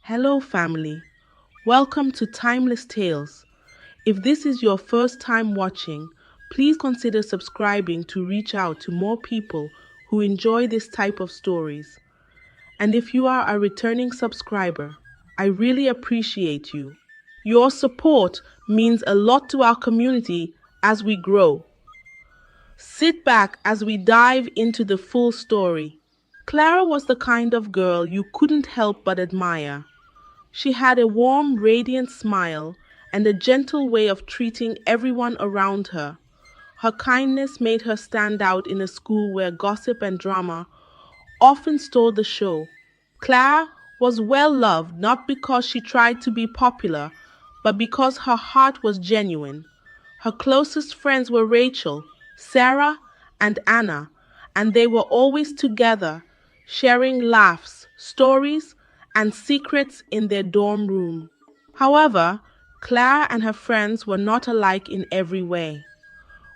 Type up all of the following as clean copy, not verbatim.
Hello, family. Welcome to Timeless Tales. If this is your first time watching, please consider subscribing to reach out to more people who enjoy this type of stories. And if you are a returning subscriber, I really appreciate you. Your support means a lot to our community as we grow. Sit back as we dive into the full story. Clara was the kind of girl you couldn't help but admire. She had a warm, radiant smile and a gentle way of treating everyone around her. Her kindness made her stand out in a school where gossip and drama often stole the show. Clara was well loved not because she tried to be popular, but because her heart was genuine. Her closest friends were Rachel, Sarah, and Anna, and they were always together, sharing laughs, stories, and secrets in their dorm room. However, Clara and her friends were not alike in every way.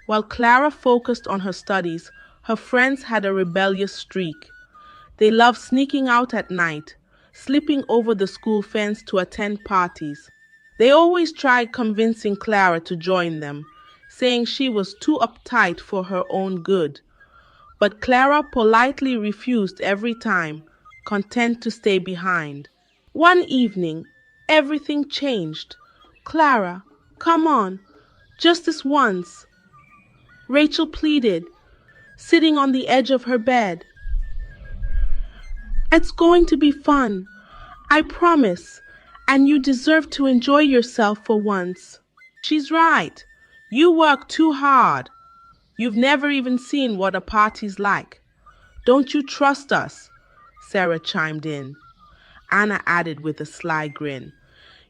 While Clara focused on her studies, her friends had a rebellious streak. They loved sneaking out at night, slipping over the school fence to attend parties. They always tried convincing Clara to join them, saying she was too uptight for her own good. But Clara politely refused every time, content to stay behind. One evening, everything changed. Clara, come on, just this once, Rachel pleaded, sitting on the edge of her bed. It's going to be fun, I promise, and you deserve to enjoy yourself for once. She's right. You work too hard. You've never even seen what a party's like. Don't you trust us? Sarah chimed in. Anna added with a sly grin.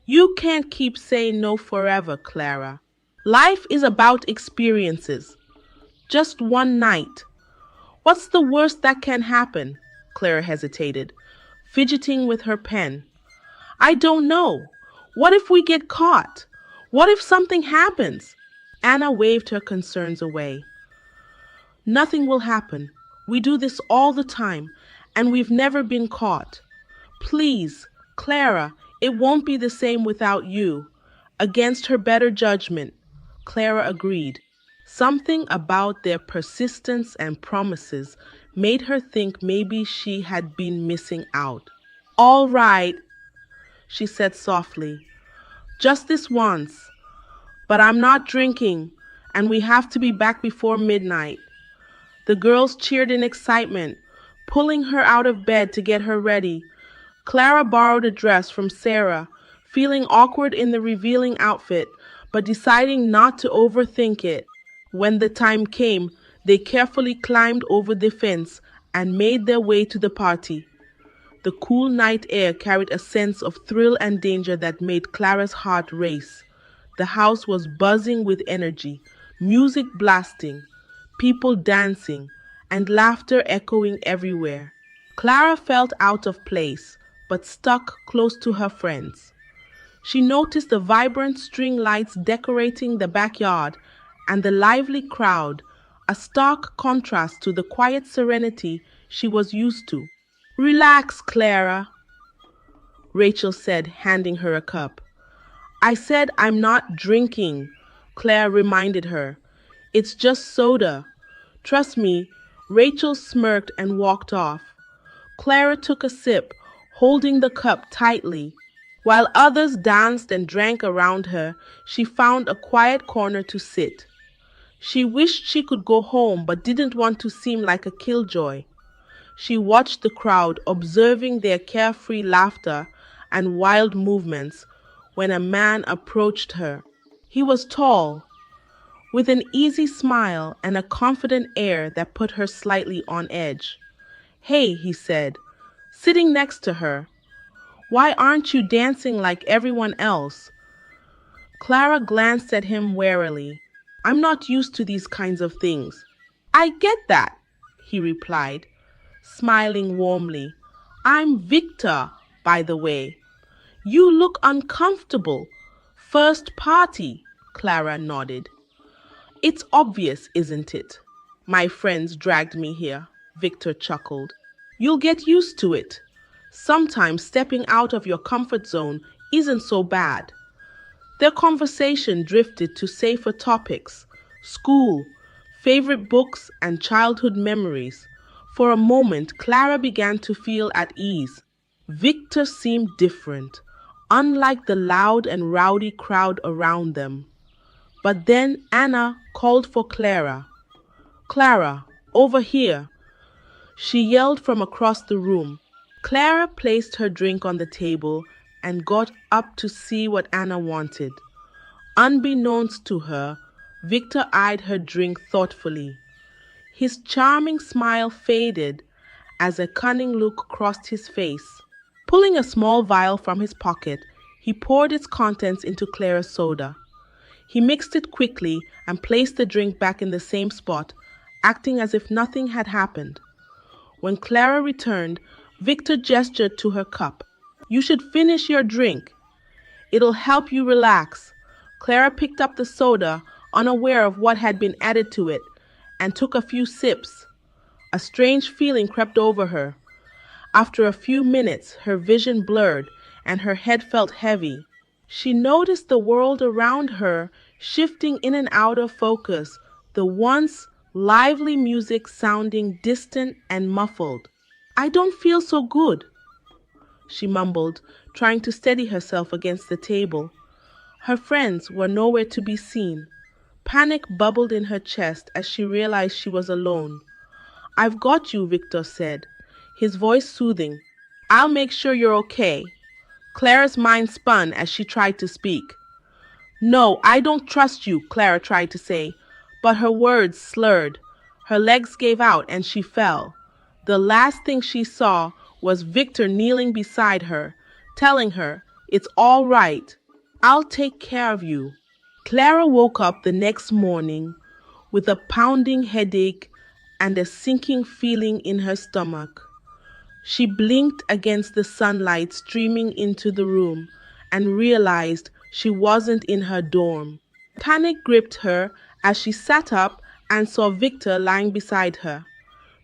You can't keep saying no forever, Clara. Life is about experiences. Just one night. What's the worst that can happen? Clara hesitated, fidgeting with her pen. I don't know. What if we get caught? What if something happens? Anna waved her concerns away. Nothing will happen. We do this all the time, and we've never been caught. Please, Clara, it won't be the same without you. Against her better judgment, Clara agreed. Something about their persistence and promises made her think maybe she had been missing out. All right, she said softly. Just this once. But I'm not drinking, and we have to be back before midnight. The girls cheered in excitement, pulling her out of bed to get her ready. Clara borrowed a dress from Sarah, feeling awkward in the revealing outfit, but deciding not to overthink it. When the time came, they carefully climbed over the fence and made their way to the party. The cool night air carried a sense of thrill and danger that made Clara's heart race. The house was buzzing with energy, music blasting, people dancing, and laughter echoing everywhere. Clara felt out of place, but stuck close to her friends. She noticed the vibrant string lights decorating the backyard and the lively crowd, a stark contrast to the quiet serenity she was used to. Relax, Clara, Rachel said, handing her a cup. I said I'm not drinking, Claire reminded her. It's just soda. Trust me, Rachel smirked and walked off. Clara took a sip, holding the cup tightly. While others danced and drank around her, she found a quiet corner to sit. She wished she could go home but didn't want to seem like a killjoy. She watched the crowd, observing their carefree laughter and wild movements when a man approached her. He was tall, with an easy smile and a confident air that put her slightly on edge. Hey, he said, sitting next to her. Why aren't you dancing like everyone else? Clara glanced at him warily. I'm not used to these kinds of things. I get that, he replied, smiling warmly. I'm Victor, by the way. You look uncomfortable. First party, Clara nodded. It's obvious, isn't it? My friends dragged me here, Victor chuckled. You'll get used to it. Sometimes stepping out of your comfort zone isn't so bad. Their conversation drifted to safer topics: school, favorite books, and childhood memories. For a moment, Clara began to feel at ease. Victor seemed different, unlike the loud and rowdy crowd around them. But then Anna called for Clara. Clara, over here, she yelled from across the room. Clara placed her drink on the table and got up to see what Anna wanted. Unbeknownst to her, Victor eyed her drink thoughtfully. His charming smile faded as a cunning look crossed his face. Pulling a small vial from his pocket, he poured its contents into Clara's soda. He mixed it quickly and placed the drink back in the same spot, acting as if nothing had happened. When Clara returned, Victor gestured to her cup. "You should finish your drink. It'll help you relax." Clara picked up the soda, unaware of what had been added to it, and took a few sips. A strange feeling crept over her. After a few minutes, her vision blurred and her head felt heavy. She noticed the world around her shifting in and out of focus, the once lively music sounding distant and muffled. "I don't feel so good," she mumbled, trying to steady herself against the table. Her friends were nowhere to be seen. Panic bubbled in her chest as she realized she was alone. "I've got you," Victor said, his voice soothing. "I'll make sure you're okay." Clara's mind spun as she tried to speak. "No, I don't trust you," Clara tried to say, but her words slurred. Her legs gave out and she fell. The last thing she saw was Victor kneeling beside her, telling her, "It's all right. I'll take care of you." Clara woke up the next morning with a pounding headache and a sinking feeling in her stomach. She blinked against the sunlight streaming into the room and realized she wasn't in her dorm. Panic gripped her as she sat up and saw Victor lying beside her.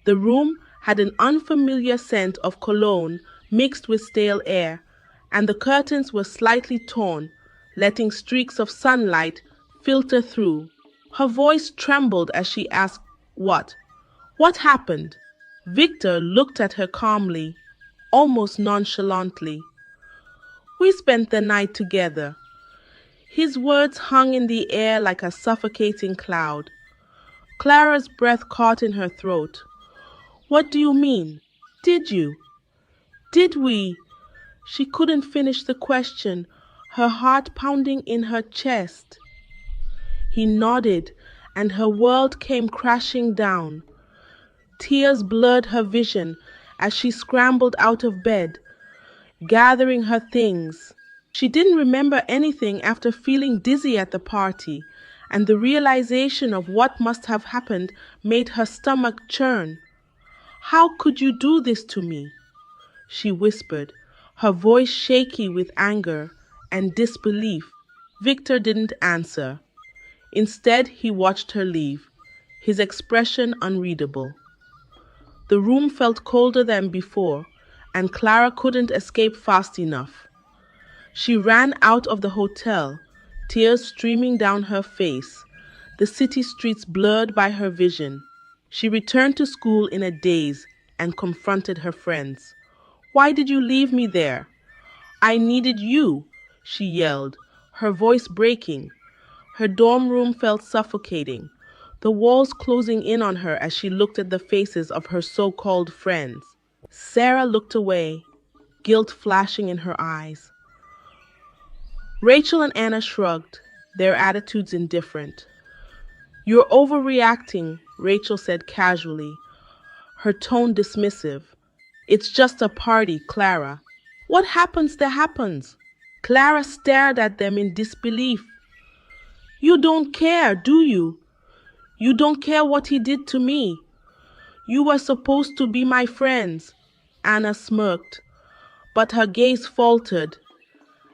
The room had an unfamiliar scent of cologne mixed with stale air, and the curtains were slightly torn, letting streaks of sunlight filter through. Her voice trembled as she asked, "What? What happened?" Victor looked at her calmly, almost nonchalantly. "We spent the night together." His words hung in the air like a suffocating cloud. Clara's breath caught in her throat. "What do you mean? Did you? Did we?" She couldn't finish the question, her heart pounding in her chest. He nodded, and her world came crashing down. Tears blurred her vision as she scrambled out of bed, gathering her things. She didn't remember anything after feeling dizzy at the party, and the realization of what must have happened made her stomach churn. "How could you do this to me?" she whispered, her voice shaky with anger and disbelief. Victor didn't answer. Instead, he watched her leave, his expression unreadable. The room felt colder than before, and Clara couldn't escape fast enough. She ran out of the hotel, tears streaming down her face, the city streets blurred by her vision. She returned to school in a daze and confronted her friends. "Why did you leave me there?" "I needed you," she yelled, her voice breaking. Her dorm room felt suffocating, the walls closing in on her as she looked at the faces of her so-called friends. Sarah looked away, guilt flashing in her eyes. Rachel and Anna shrugged, their attitudes indifferent. "You're overreacting," Rachel said casually, her tone dismissive. "It's just a party, Clara." "What happens there happens." Clara stared at them in disbelief. "You don't care, do you? You don't care what he did to me. You were supposed to be my friends." Anna smirked, but her gaze faltered.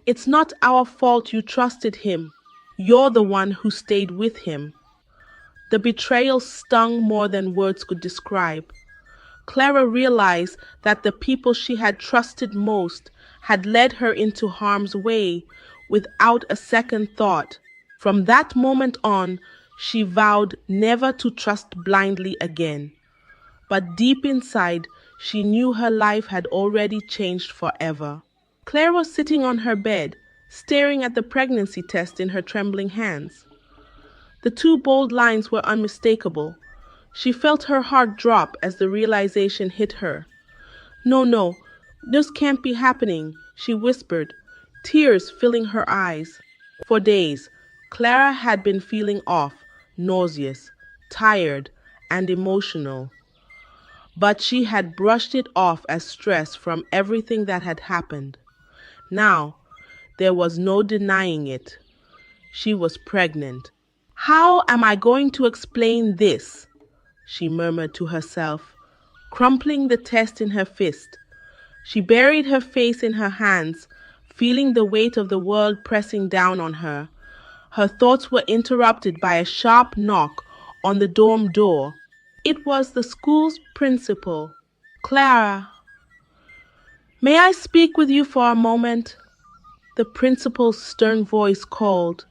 "It's not our fault you trusted him. You're the one who stayed with him." The betrayal stung more than words could describe. Clara realized that the people she had trusted most had led her into harm's way without a second thought. From that moment on, she vowed never to trust blindly again. But deep inside, she knew her life had already changed forever. Claire was sitting on her bed, staring at the pregnancy test in her trembling hands. The two bold lines were unmistakable. She felt her heart drop as the realization hit her. No, no, this can't be happening, she whispered, tears filling her eyes. For days, Clara had been feeling off, nauseous, tired, and emotional. But she had brushed it off as stress from everything that had happened. Now, there was no denying it. She was pregnant. How am I going to explain this? She murmured to herself, crumpling the test in her fist. She buried her face in her hands, feeling the weight of the world pressing down on her. Her thoughts were interrupted by a sharp knock on the dorm door. It was the school's principal. Clara, may I speak with you for a moment? The principal's stern voice called.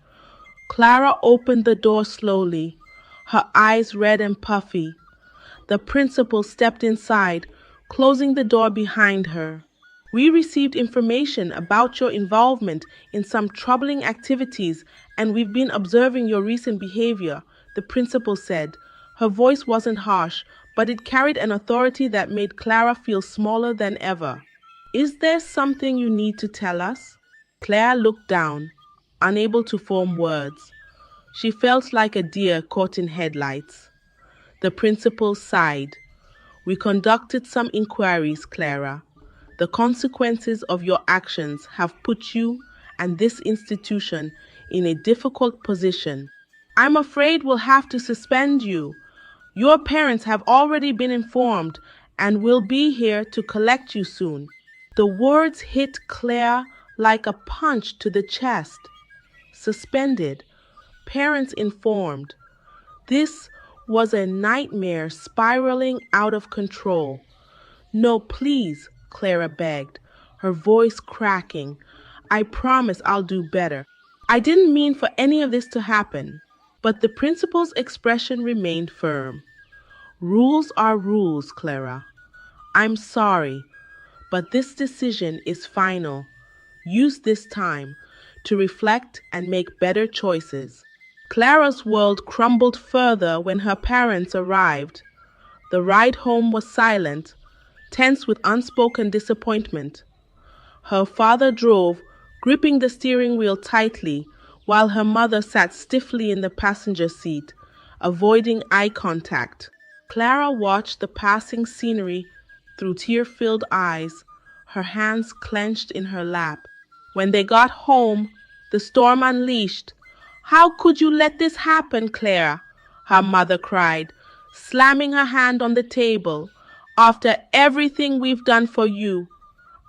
Clara opened the door slowly, her eyes red and puffy. The principal stepped inside, closing the door behind her. We received information about your involvement in some troubling activities, and we've been observing your recent behavior, the principal said. Her voice wasn't harsh, but it carried an authority that made Clara feel smaller than ever. Is there something you need to tell us? Claire looked down, unable to form words. She felt like a deer caught in headlights. The principal sighed. We conducted some inquiries, Clara. The consequences of your actions have put you and this institution in a difficult position. I'm afraid we'll have to suspend you. Your parents have already been informed and will be here to collect you soon. The words hit Claire like a punch to the chest. Suspended, parents informed. This was a nightmare spiraling out of control. No, please, Clara begged, her voice cracking. I promise I'll do better. I didn't mean for any of this to happen. But the principal's expression remained firm. Rules are rules, Clara. I'm sorry, but this decision is final. Use this time to reflect and make better choices. Clara's world crumbled further when her parents arrived. The ride home was silent, tense with unspoken disappointment. Her father drove, gripping the steering wheel tightly, while her mother sat stiffly in the passenger seat, avoiding eye contact. Clara watched the passing scenery through tear-filled eyes, her hands clenched in her lap. When they got home, the storm unleashed. How could you let this happen, Clara? Her mother cried, slamming her hand on the table. After everything we've done for you,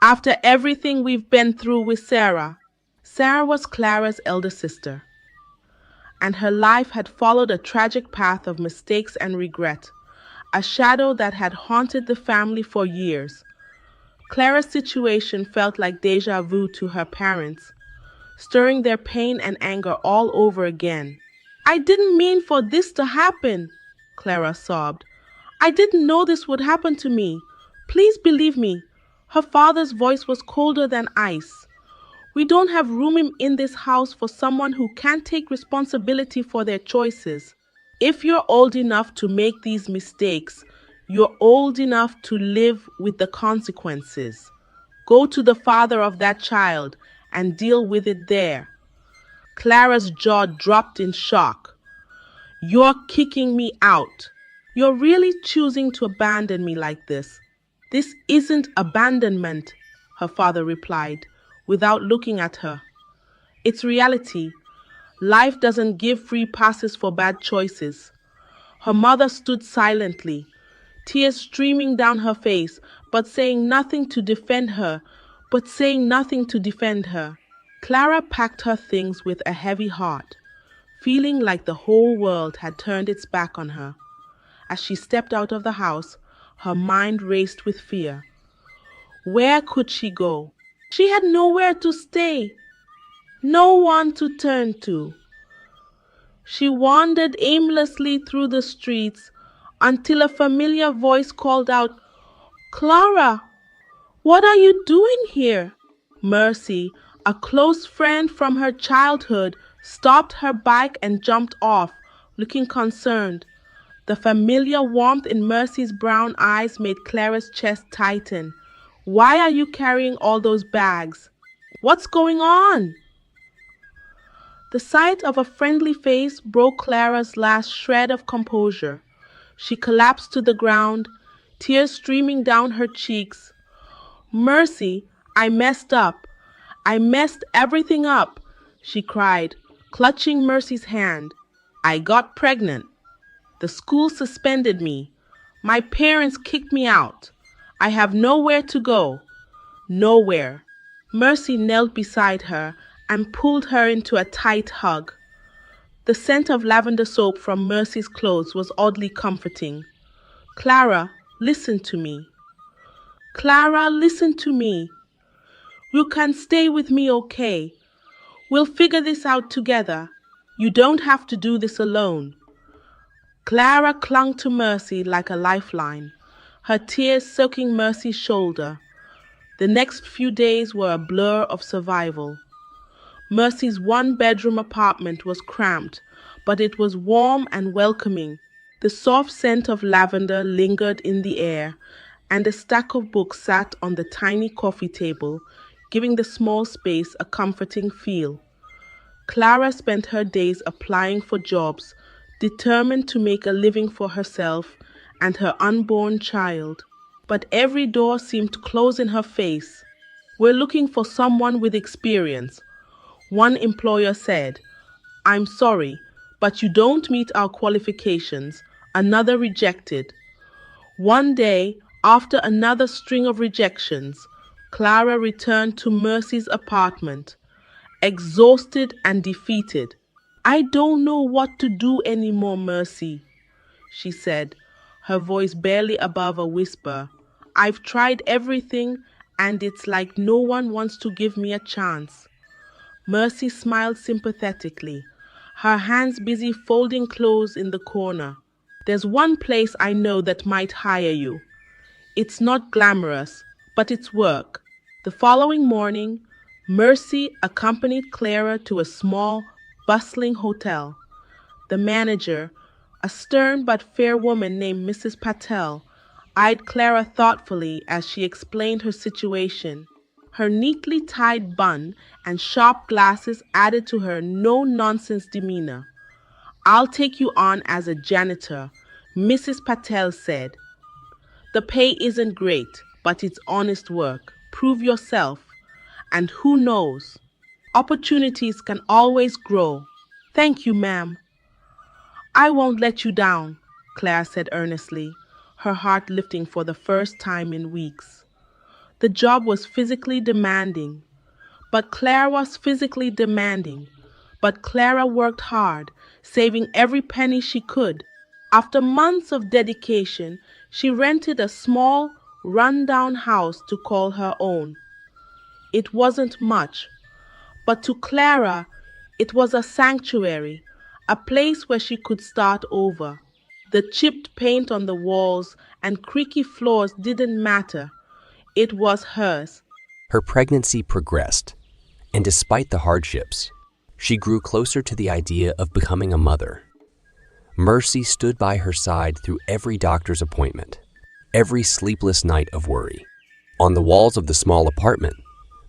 after everything we've been through with Sarah. Sarah was Clara's elder sister, and her life had followed a tragic path of mistakes and regret, a shadow that had haunted the family for years. Clara's situation felt like deja vu to her parents, stirring their pain and anger all over again. I didn't mean for this to happen, Clara sobbed. I didn't know this would happen to me. Please believe me. Her father's voice was colder than ice. We don't have room in this house for someone who can't take responsibility for their choices. If you're old enough to make these mistakes, you're old enough to live with the consequences. Go to the father of that child and deal with it there. Clara's jaw dropped in shock. You're kicking me out. You're really choosing to abandon me like this. This isn't abandonment, her father replied, without looking at her. It's reality. Life doesn't give free passes for bad choices. Her mother stood silently, tears streaming down her face, but saying nothing to defend her. Clara packed her things with a heavy heart, feeling like the whole world had turned its back on her. As she stepped out of the house, Her mind raced with fear. Where could she go? She had nowhere to stay, no one to turn to. She wandered aimlessly through the streets until a familiar voice called out, "Clara, what are you doing here?" Mercy, a close friend from her childhood, stopped her bike and jumped off, looking concerned. The familiar warmth in Mercy's brown eyes made Clara's chest tighten. "Why are you carrying all those bags? What's going on?" The sight of a friendly face broke Clara's last shred of composure. She collapsed to the ground, tears streaming down her cheeks. "Mercy, I messed up. I messed everything up," she cried, clutching Mercy's hand. "I got pregnant. The school suspended me. My parents kicked me out. I have nowhere to go. Nowhere." Mercy knelt beside her and pulled her into a tight hug. The scent of lavender soap from Mercy's clothes was oddly comforting. "Clara, listen to me. Clara, listen to me. You can stay with me, okay? We'll figure this out together. You don't have to do this alone." Clara clung to Mercy like a lifeline, her tears soaking Mercy's shoulder. The next few days were a blur of survival. Mercy's one-bedroom apartment was cramped, but it was warm and welcoming. The soft scent of lavender lingered in the air, and a stack of books sat on the tiny coffee table, giving the small space a comforting feel. Clara spent her days applying for jobs, determined to make a living for herself and her unborn child. But every door seemed to close in her face. "We're looking for someone with experience," one employer said. "I'm sorry, but you don't meet our qualifications," another rejected. One day, after another string of rejections, Clara returned to Mercy's apartment, exhausted and defeated. "I don't know what to do anymore, Mercy," she said, her voice barely above a whisper. "I've tried everything, and it's like no one wants to give me a chance." Mercy smiled sympathetically, her hands busy folding clothes in the corner. "There's one place I know that might hire you. It's not glamorous, but it's work." The following morning, Mercy accompanied Clara to a small, bustling hotel. The manager, a stern but fair woman named Mrs. Patel, eyed Clara thoughtfully as she explained her situation. Her neatly tied bun and sharp glasses added to her no-nonsense demeanor. "I'll take you on as a janitor," Mrs. Patel said. "The pay isn't great, but it's honest work. Prove yourself, and who knows? Opportunities can always grow." "Thank you, ma'am." "I won't let you down," Clara said earnestly, her heart lifting for the first time in weeks. The job was physically demanding, but Clara worked hard, saving every penny she could. After months of dedication, she rented a small, run-down house to call her own. It wasn't much, but to Clara, it was a sanctuary, a place where she could start over. The chipped paint on the walls and creaky floors didn't matter. It was hers. Her pregnancy progressed, and despite the hardships, she grew closer to the idea of becoming a mother. Mercy stood by her side through every doctor's appointment, every sleepless night of worry. On the walls of the small apartment,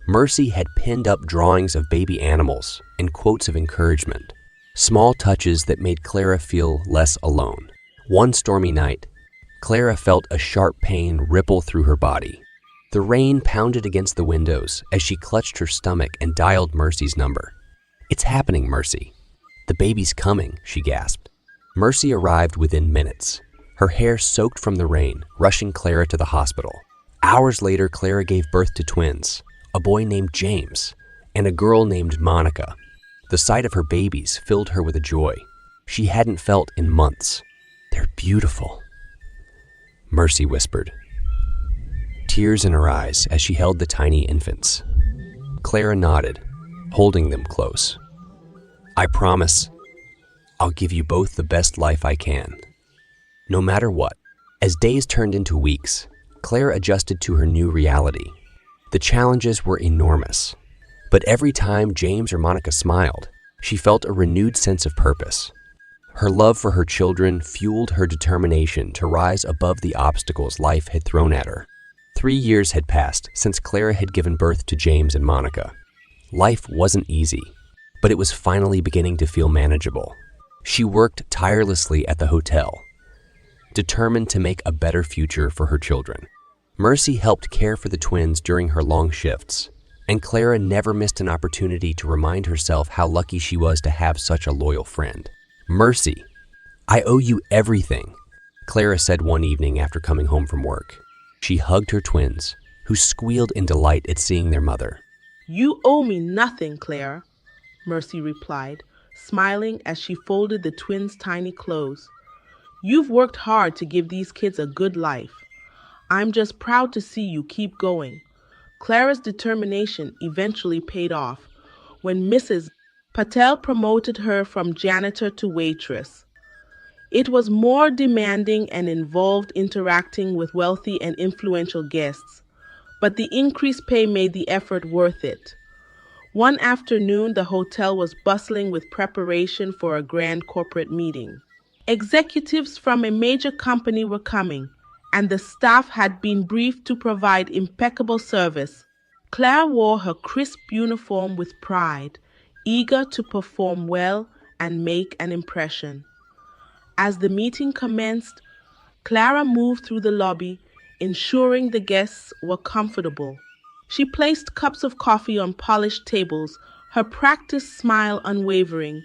Mercy had pinned up drawings of baby animals and quotes of encouragement, small touches that made Clara feel less alone. One stormy night, Clara felt a sharp pain ripple through her body. The rain pounded against the windows as she clutched her stomach and dialed Mercy's number. "It's happening, Mercy. The baby's coming," she gasped. Mercy arrived within minutes, her hair soaked from the rain, rushing Clara to the hospital. Hours later, Clara gave birth to twins, a boy named James and a girl named Monica. The sight of her babies filled her with a joy she hadn't felt in months. "They're beautiful." Mercy whispered, tears in her eyes as she held the tiny infants. Clara nodded, holding them close. I promise I'll give you both the best life I can, no matter what. As days turned into weeks, Clara adjusted to her new reality. The challenges were enormous, but every time James or Monica smiled, she felt a renewed sense of purpose. Her love for her children fueled her determination to rise above the obstacles life had thrown at her. 3 years had passed since Clara had given birth to James and Monica. Life wasn't easy, but it was finally beginning to feel manageable. She worked tirelessly at the hotel, determined to make a better future for her children. Mercy helped care for the twins during her long shifts, and Clara never missed an opportunity to remind herself how lucky she was to have such a loyal friend. Mercy, I owe you everything, Clara said one evening after coming home from work. She hugged her twins, who squealed in delight at seeing their mother. You owe me nothing, Clara, Mercy replied, smiling as she folded the twins' tiny clothes. You've worked hard to give these kids a good life. I'm just proud to see you keep going. Clara's determination eventually paid off when Mrs. Patel promoted her from janitor to waitress. It was more demanding and involved interacting with wealthy and influential guests, but the increased pay made the effort worth it. One afternoon, the hotel was bustling with preparation for a grand corporate meeting. Executives from a major company were coming, and the staff had been briefed to provide impeccable service. Clara wore her crisp uniform with pride, eager to perform well and make an impression. As the meeting commenced, Clara moved through the lobby, ensuring the guests were comfortable. She placed cups of coffee on polished tables, her practiced smile unwavering.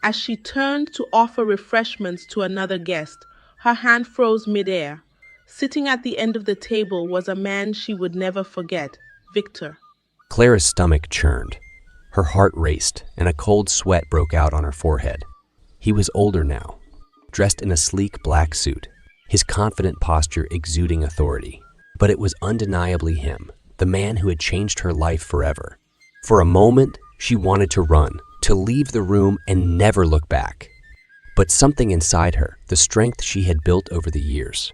As she turned to offer refreshments to another guest, her hand froze midair. Sitting at the end of the table was a man she would never forget, Victor. Clara's stomach churned. Her heart raced, and a cold sweat broke out on her forehead. He was older now, dressed in a sleek black suit, his confident posture exuding authority. But it was undeniably him, the man who had changed her life forever. For a moment, she wanted to run, to leave the room and never look back. But something inside her, the strength she had built over the years,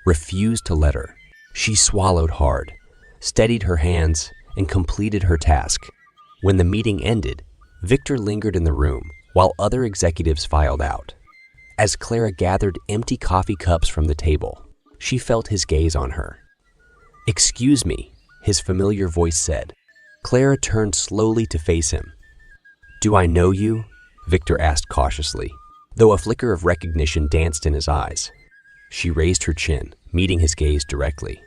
refused to let her. She swallowed hard, steadied her hands, and completed her task. When the meeting ended, Victor lingered in the room while other executives filed out. As Clara gathered empty coffee cups from the table, she felt his gaze on her. "Excuse me," his familiar voice said. Clara turned slowly to face him. "Do I know you?" Victor asked cautiously, though a flicker of recognition danced in his eyes. She raised her chin, meeting his gaze directly.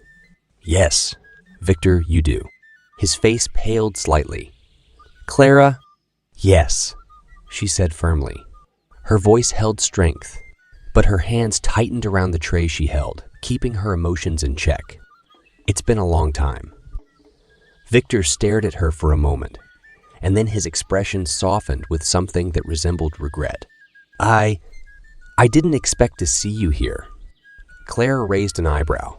"Yes, Victor, you do." His face paled slightly. "Clara?" "Yes," she said firmly. Her voice held strength, but her hands tightened around the tray she held, keeping her emotions in check. "It's been a long time." Victor stared at her for a moment, and then his expression softened with something that resembled regret. I didn't expect to see you here." Clara raised an eyebrow.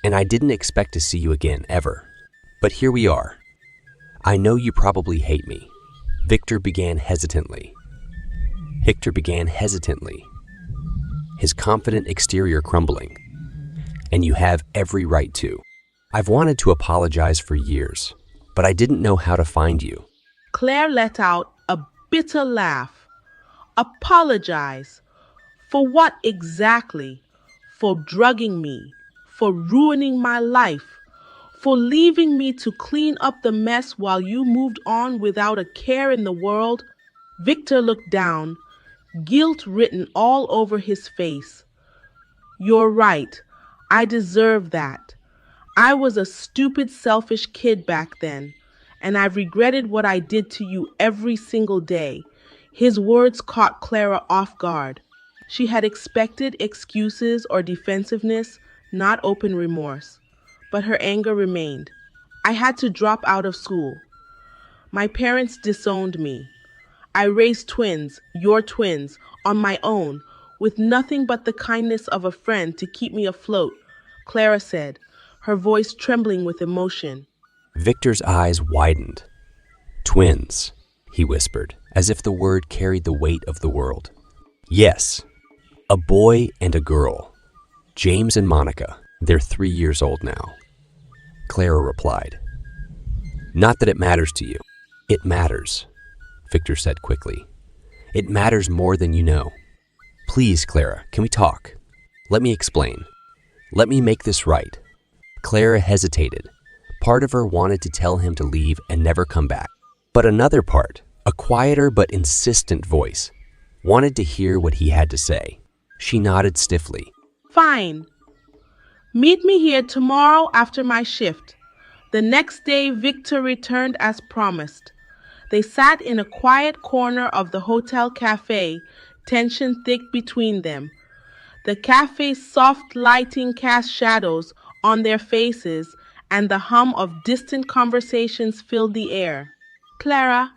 "And I didn't expect to see you again, ever. But here we are. I know you probably hate me." Victor began hesitantly, his confident exterior crumbling. "And you have every right to. I've wanted to apologize for years, but I didn't know how to find you." Claire let out a bitter laugh. Apologize? For what exactly? For drugging me? For ruining my life? For leaving me to clean up the mess while you moved on without a care in the world? Victor looked down, guilt written all over his face. "You're right. I deserve that. I was a stupid, selfish kid back then, and I've regretted what I did to you every single day." His words caught Clara off guard. She had expected excuses or defensiveness, not open remorse. But her anger remained. "I had to drop out of school. My parents disowned me. I raised twins, your twins, on my own, with nothing but the kindness of a friend to keep me afloat, Clara said, her voice trembling with emotion. Victor's eyes widened. Twins, he whispered, as if the word carried the weight of the world. Yes, a boy and a girl. James and Monica. They're 3 years old now. Clara replied. Not that it matters to you. It matters, Victor said quickly. It matters more than you know. Please, Clara, can we talk? Let me explain. Let me make this right. Clara hesitated. Part of her wanted to tell him to leave and never come back. But another part, a quieter but insistent voice, wanted to hear what he had to say. She nodded stiffly. Fine. Meet me here tomorrow after my shift. The next day, Victor returned as promised. They sat in a quiet corner of the hotel cafe, tension thick between them. The cafe's soft lighting cast shadows on their faces, and the hum of distant conversations filled the air. Clara,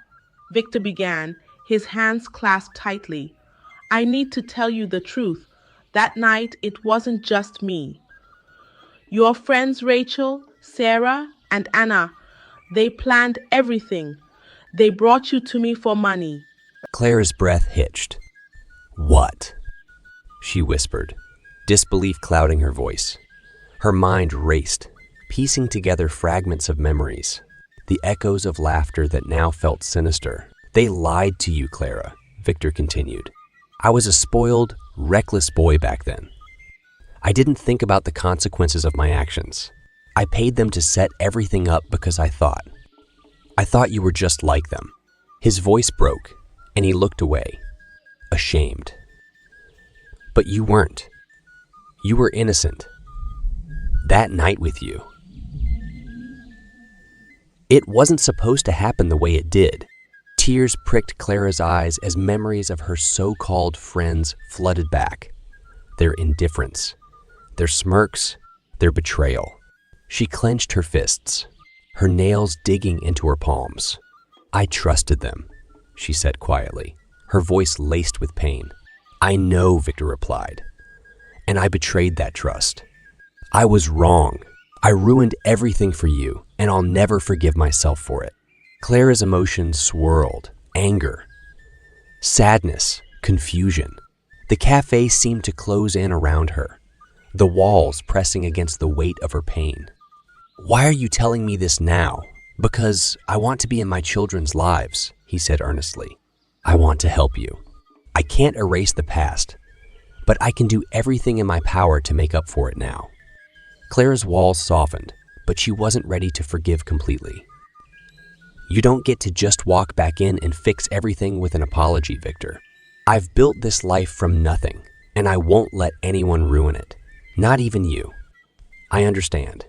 Victor began, his hands clasped tightly. I need to tell you the truth. That night, it wasn't just me. Your friends Rachel, Sarah, and Anna, they planned everything. They brought you to me for money. Clara's breath hitched. What? She whispered, disbelief clouding her voice. Her mind raced, piecing together fragments of memories, the echoes of laughter that now felt sinister. They lied to you, Clara, Victor continued. I was a spoiled, reckless boy back then. I didn't think about the consequences of my actions. I paid them to set everything up because I thought you were just like them. His voice broke, and he looked away, ashamed. But you weren't. You were innocent. That night with you. It wasn't supposed to happen the way it did. Tears pricked Clara's eyes as memories of her so-called friends flooded back. Their indifference, their smirks, their betrayal. She clenched her fists, her nails digging into her palms. I trusted them, she said quietly, her voice laced with pain. I know, Victor replied, and I betrayed that trust. I was wrong. I ruined everything for you, and I'll never forgive myself for it. Clara's emotions swirled, anger, sadness, confusion. The cafe seemed to close in around her, the walls pressing against the weight of her pain. Why are you telling me this now? Because I want to be in my children's lives, he said earnestly. I want to help you. I can't erase the past, but I can do everything in my power to make up for it now. Clara's walls softened, but she wasn't ready to forgive completely. You don't get to just walk back in and fix everything with an apology, Victor. I've built this life from nothing, and I won't let anyone ruin it. Not even you. I understand,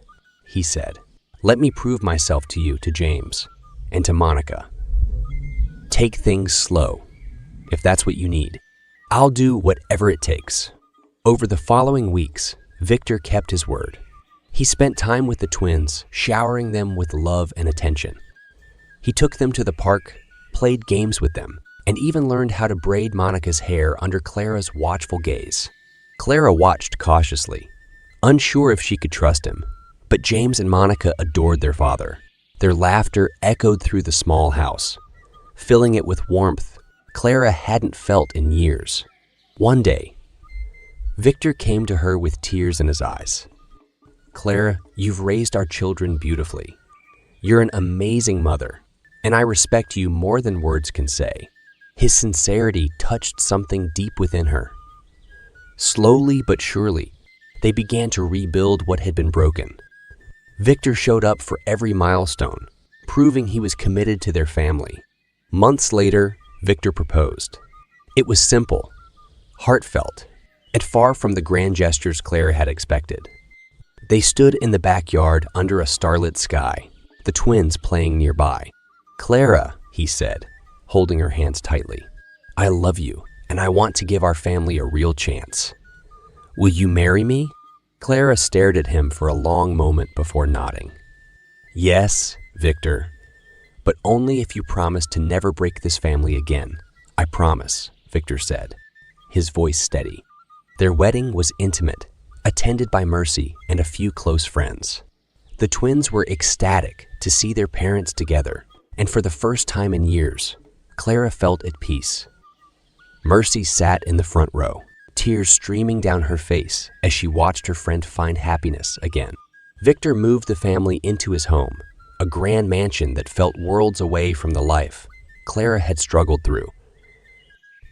he said. Let me prove myself to you, to James, and to Monica. Take things slow, if that's what you need. I'll do whatever it takes. Over the following weeks, Victor kept his word. He spent time with the twins, showering them with love and attention. He took them to the park, played games with them, and even learned how to braid Monica's hair under Clara's watchful gaze. Clara watched cautiously, unsure if she could trust him, but James and Monica adored their father. Their laughter echoed through the small house, filling it with warmth Clara hadn't felt in years. One day, Victor came to her with tears in his eyes. Clara, you've raised our children beautifully. You're an amazing mother, and I respect you more than words can say. His sincerity touched something deep within her. Slowly but surely, they began to rebuild what had been broken. Victor showed up for every milestone, proving he was committed to their family. Months later, Victor proposed. It was simple, heartfelt, and far from the grand gestures Clara had expected. They stood in the backyard under a starlit sky, the twins playing nearby. Clara, he said, holding her hands tightly, I love you, and I want to give our family a real chance. Will you marry me? Clara stared at him for a long moment before nodding. Yes, Victor, but only if you promise to never break this family again. I promise, Victor said, his voice steady. Their wedding was intimate, attended by Mercy and a few close friends. The twins were ecstatic to see their parents together, and for the first time in years, Clara felt at peace. Mercy sat in the front row, tears streaming down her face as she watched her friend find happiness again. Victor moved the family into his home, a grand mansion that felt worlds away from the life Clara had struggled through.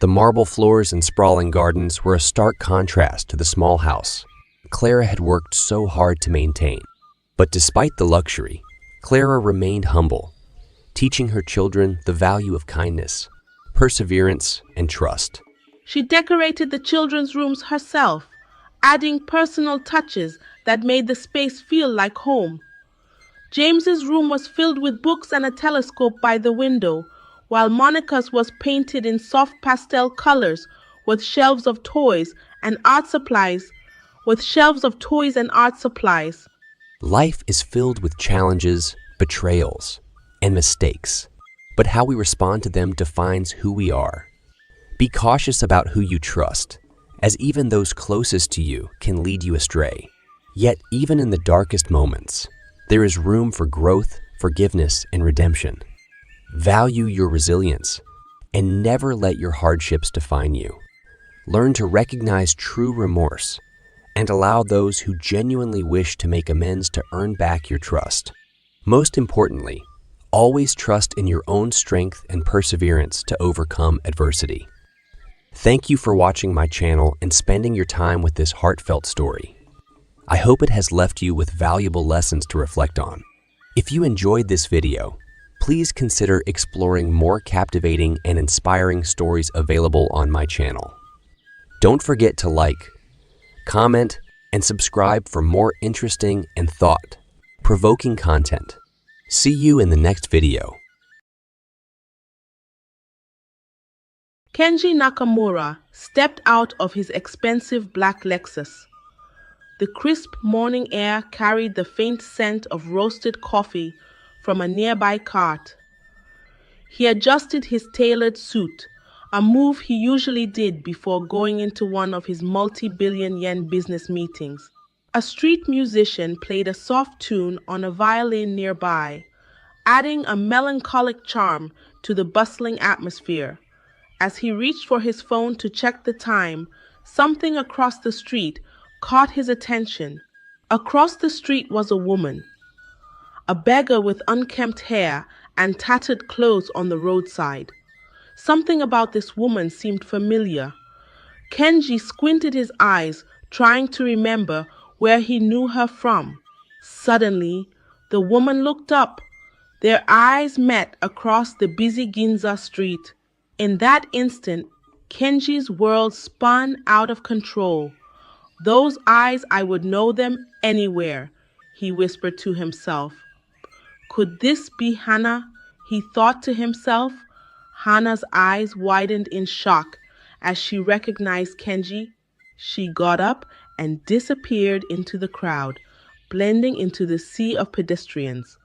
The marble floors and sprawling gardens were a stark contrast to the small house Clara had worked so hard to maintain. But despite the luxury, Clara remained humble, teaching her children the value of kindness, perseverance, and trust. She decorated the children's rooms herself, adding personal touches that made the space feel like home. James's room was filled with books and a telescope by the window, while Monica's was painted in soft pastel colors with shelves of toys and art supplies. Life is filled with challenges, betrayals, and mistakes, but how we respond to them defines who we are. Be cautious about who you trust, as even those closest to you can lead you astray. Yet, even in the darkest moments, there is room for growth, forgiveness, and redemption. Value your resilience, and never let your hardships define you. Learn to recognize true remorse, and allow those who genuinely wish to make amends to earn back your trust. Most importantly, always trust in your own strength and perseverance to overcome adversity. Thank you for watching my channel and spending your time with this heartfelt story. I hope it has left you with valuable lessons to reflect on. If you enjoyed this video, please consider exploring more captivating and inspiring stories available on my channel. Don't forget to like, comment, and subscribe for more interesting and thought-provoking content. See you in the next video. Kenji Nakamura stepped out of his expensive black Lexus. The crisp morning air carried the faint scent of roasted coffee from a nearby cart. He adjusted his tailored suit, a move he usually did before going into one of his multi-billion-yen business meetings. A street musician played a soft tune on a violin nearby, adding a melancholic charm to the bustling atmosphere. As he reached for his phone to check the time, something across the street caught his attention. Across the street was a woman, a beggar with unkempt hair and tattered clothes on the roadside. Something about this woman seemed familiar. Kenji squinted his eyes, trying to remember where he knew her from. Suddenly, the woman looked up. Their eyes met across the busy Ginza street. In that instant, Kenji's world spun out of control. "Those eyes, I would know them anywhere," he whispered to himself. Could this be Hana? He thought to himself. Hana's eyes widened in shock as she recognized Kenji. She got up and disappeared into the crowd, blending into the sea of pedestrians.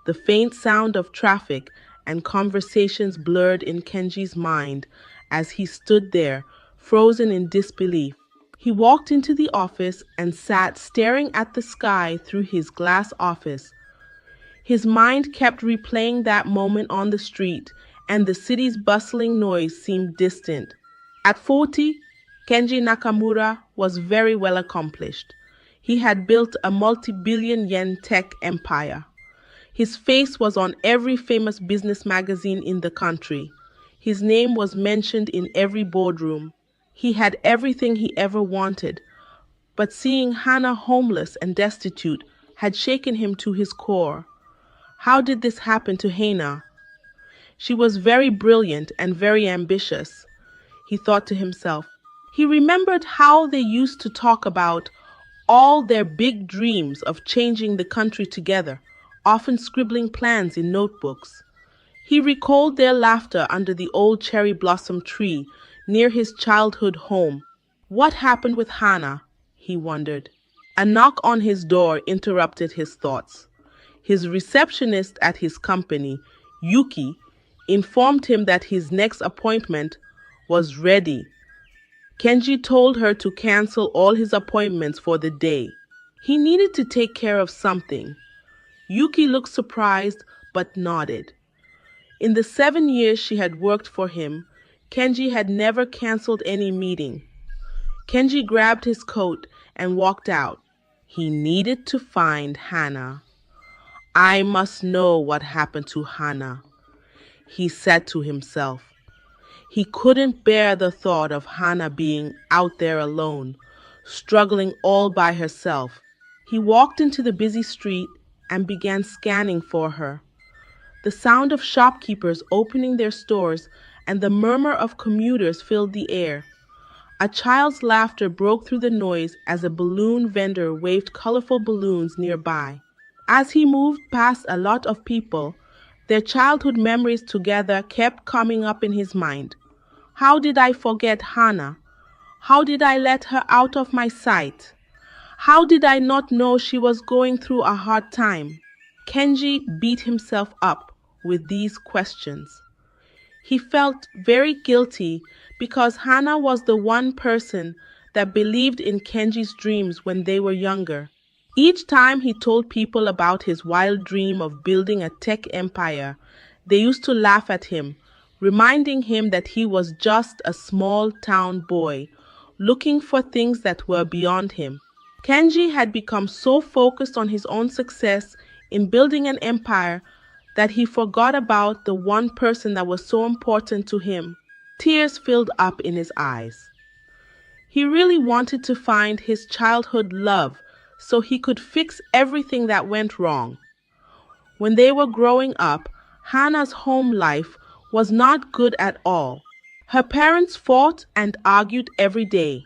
The faint sound of traffic and conversations blurred in Kenji's mind as he stood there, frozen in disbelief. He walked into the office and sat staring at the sky through his glass office. His mind kept replaying that moment on the street, and the city's bustling noise seemed distant. At 40, Kenji Nakamura was very well accomplished. He had built a multi-billion-yen tech empire. His face was on every famous business magazine in the country. His name was mentioned in every boardroom. He had everything he ever wanted, but seeing Hana homeless and destitute had shaken him to his core. How did this happen to Hana? She was very brilliant and very ambitious, he thought to himself. He remembered how they used to talk about all their big dreams of changing the country together, often scribbling plans in notebooks. He recalled their laughter under the old cherry blossom tree near his childhood home. What happened with Hana? He wondered. A knock on his door interrupted his thoughts. His receptionist at his company, Yuki, informed him that his next appointment was ready. Kenji told her to cancel all his appointments for the day. He needed to take care of something. Yuki looked surprised but nodded. In the 7 years she had worked for him, Kenji had never canceled any meeting. Kenji grabbed his coat and walked out. He needed to find Hana. I must know what happened to Hana, he said to himself. He couldn't bear the thought of Hana being out there alone, struggling all by herself. He walked into the busy street and began scanning for her. The sound of shopkeepers opening their stores and the murmur of commuters filled the air. A child's laughter broke through the noise as a balloon vendor waved colorful balloons nearby. As he moved past a lot of people, their childhood memories together kept coming up in his mind. How did I forget Hana? How did I let her out of my sight? How did I not know she was going through a hard time? Kenji beat himself up with these questions. He felt very guilty because Hana was the one person that believed in Kenji's dreams when they were younger. Each time he told people about his wild dream of building a tech empire, they used to laugh at him, reminding him that he was just a small town boy, looking for things that were beyond him. Kenji had become so focused on his own success in building an empire that he forgot about the one person that was so important to him. Tears filled up in his eyes. He really wanted to find his childhood love so he could fix everything that went wrong. When they were growing up, Hana's home life was not good at all. Her parents fought and argued every day.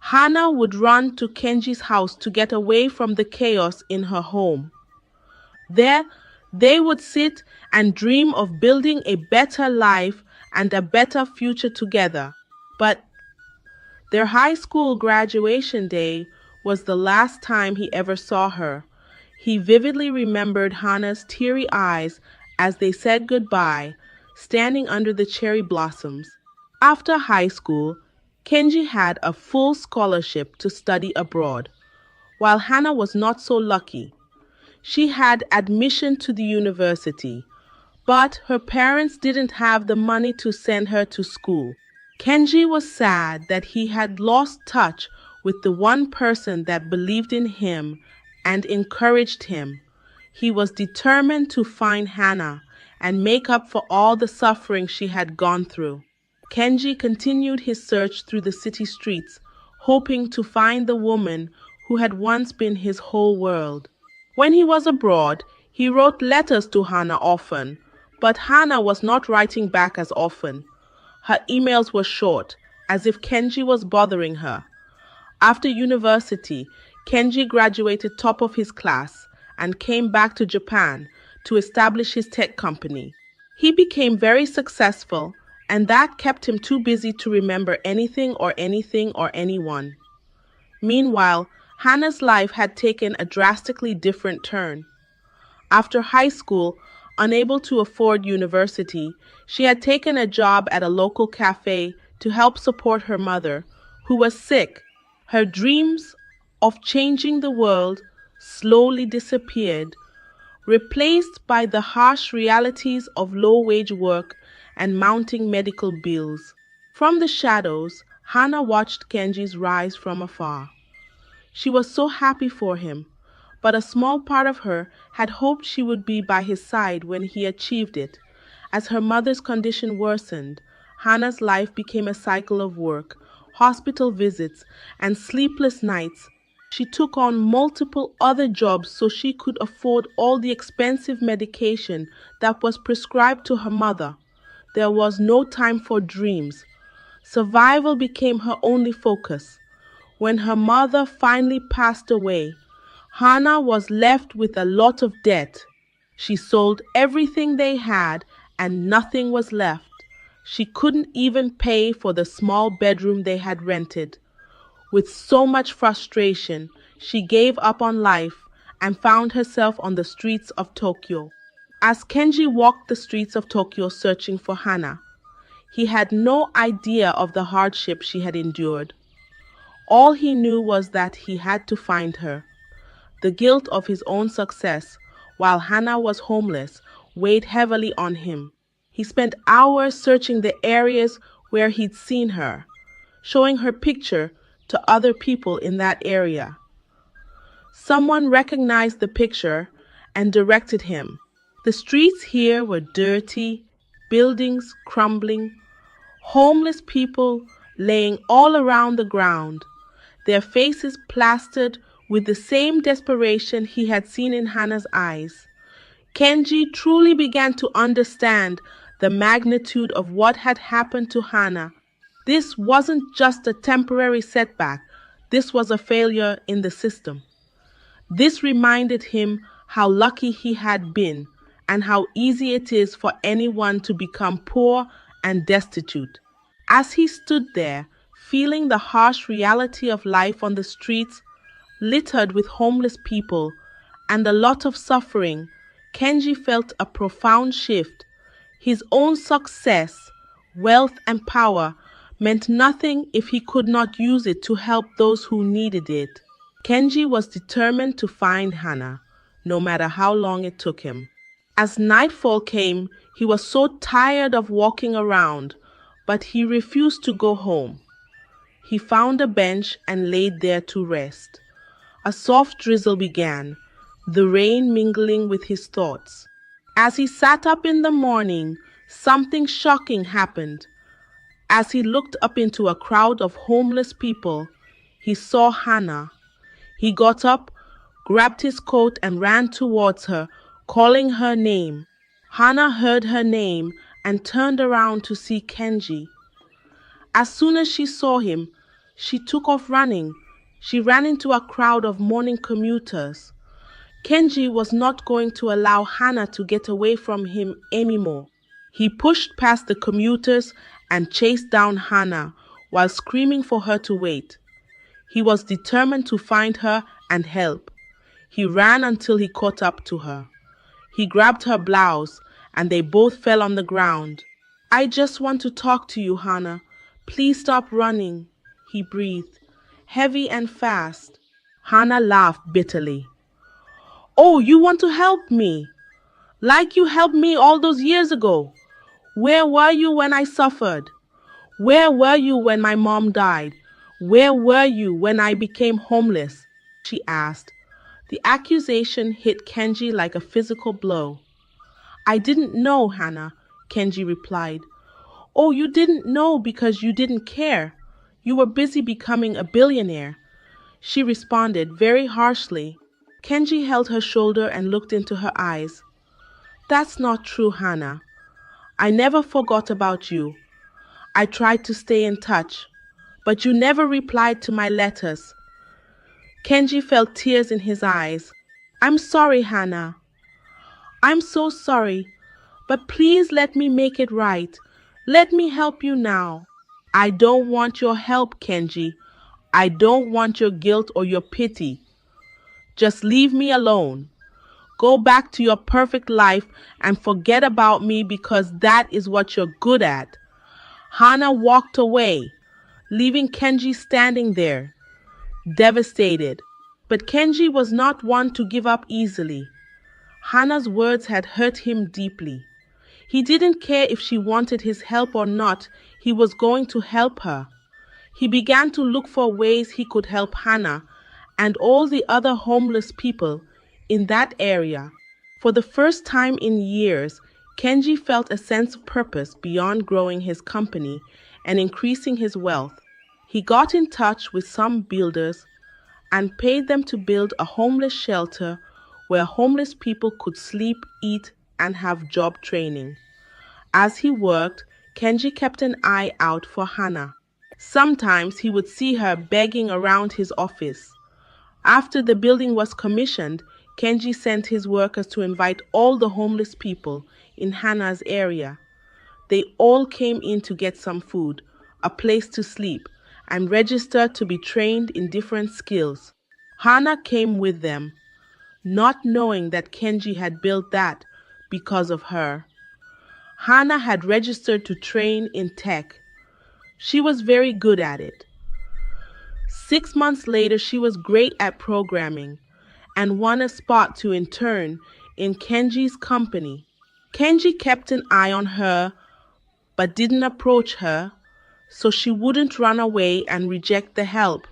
Hana would run to Kenji's house to get away from the chaos in her home. There, they would sit and dream of building a better life and a better future together. But their high school graduation day was the last time he ever saw her. He vividly remembered Hana's teary eyes as they said goodbye, standing under the cherry blossoms. After high school, Kenji had a full scholarship to study abroad, while Hana was not so lucky. She had admission to the university, but her parents didn't have the money to send her to school. Kenji was sad that he had lost touch with the one person that believed in him and encouraged him. He was determined to find Hana and make up for all the suffering she had gone through. Kenji continued his search through the city streets, hoping to find the woman who had once been his whole world. When he was abroad, he wrote letters to Hana often, but Hana was not writing back as often. Her emails were short, as if Kenji was bothering her. After university, Kenji graduated top of his class and came back to Japan to establish his tech company. He became very successful, and that kept him too busy to remember anything or anyone. Meanwhile, Hana's life had taken a drastically different turn. After high school, unable to afford university, she had taken a job at a local cafe to help support her mother, who was sick. Her dreams of changing the world slowly disappeared, replaced by the harsh realities of low-wage work and mounting medical bills. From the shadows, Hana watched Kenji's rise from afar. She was so happy for him, but a small part of her had hoped she would be by his side when he achieved it. As her mother's condition worsened, Hana's life became a cycle of work, hospital visits, and sleepless nights. She took on multiple other jobs so she could afford all the expensive medication that was prescribed to her mother. There was no time for dreams. Survival became her only focus. When her mother finally passed away, Hana was left with a lot of debt. She sold everything they had and nothing was left. She couldn't even pay for the small bedroom they had rented. With so much frustration, she gave up on life and found herself on the streets of Tokyo. As Kenji walked the streets of Tokyo searching for Hana, He had no idea of the hardship she had endured. All he knew was that he had to find her. The guilt of his own success, while Hannah was homeless, weighed heavily on him. He spent hours searching the areas where he'd seen her, showing her picture to other people in that area. Someone recognized the picture and directed him. The streets here were dirty, buildings crumbling, homeless people laying all around the ground, their faces plastered with the same desperation he had seen in Hannah's eyes. Kenji truly began to understand the magnitude of what had happened to Hannah. This wasn't just a temporary setback, this was a failure in the system. This reminded him how lucky he had been and how easy it is for anyone to become poor and destitute. As he stood there, feeling the harsh reality of life on the streets, littered with homeless people and a lot of suffering, Kenji felt a profound shift. His own success, wealth, and power meant nothing if he could not use it to help those who needed it. Kenji was determined to find Hannah, no matter how long it took him. As nightfall came, he was so tired of walking around, but he refused to go home. He found a bench and laid there to rest. A soft drizzle began, the rain mingling with his thoughts. As he sat up in the morning, something shocking happened. As he looked up into a crowd of homeless people, he saw Hannah. He got up, grabbed his coat and ran towards her, calling her name. Hannah heard her name and turned around to see Kenji. As soon as she saw him, she took off running. She ran into a crowd of morning commuters. Kenji was not going to allow Hannah to get away from him anymore. He pushed past the commuters and chased down Hannah while screaming for her to wait. He was determined to find her and help. He ran until he caught up to her. He grabbed her blouse and they both fell on the ground. "I just want to talk to you, Hannah. Please stop running," he breathed, heavy and fast. Hannah laughed bitterly. "Oh, you want to help me? Like you helped me all those years ago. Where were you when I suffered? Where were you when my mom died? Where were you when I became homeless?" she asked. The accusation hit Kenji like a physical blow. "I didn't know, Hannah," Kenji replied. "Oh, you didn't know because you didn't care. You were busy becoming a billionaire," she responded very harshly. Kenji held her shoulder and looked into her eyes. "That's not true, Hannah. I never forgot about you. I tried to stay in touch, but you never replied to my letters." Kenji felt tears in his eyes. "I'm sorry, Hannah. I'm so sorry, but please let me make it right. Let me help you now." "I don't want your help, Kenji. I don't want your guilt or your pity. Just leave me alone. Go back to your perfect life and forget about me because that is what you're good at." Hannah walked away, leaving Kenji standing there, devastated. But Kenji was not one to give up easily. Hannah's words had hurt him deeply. He didn't care if she wanted his help or not, he was going to help her. He began to look for ways he could help Hannah and all the other homeless people in that area. For the first time in years, Kenji felt a sense of purpose beyond growing his company and increasing his wealth. He got in touch with some builders and paid them to build a homeless shelter where homeless people could sleep, eat, and have job training. As he worked, Kenji kept an eye out for Hannah. Sometimes he would see her begging around his office. After the building was commissioned, Kenji sent his workers to invite all the homeless people in Hannah's area. They all came in to get some food, a place to sleep, and register to be trained in different skills. Hannah came with them, not knowing that Kenji had built that because of her. Hannah had registered to train in tech. She was very good at it. 6 months later, she was great at programming and won a spot to intern in Kenji's company. Kenji kept an eye on her but didn't approach her so she wouldn't run away and reject the help.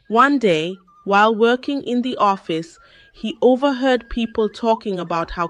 One day, while working in the office, he overheard people talking about how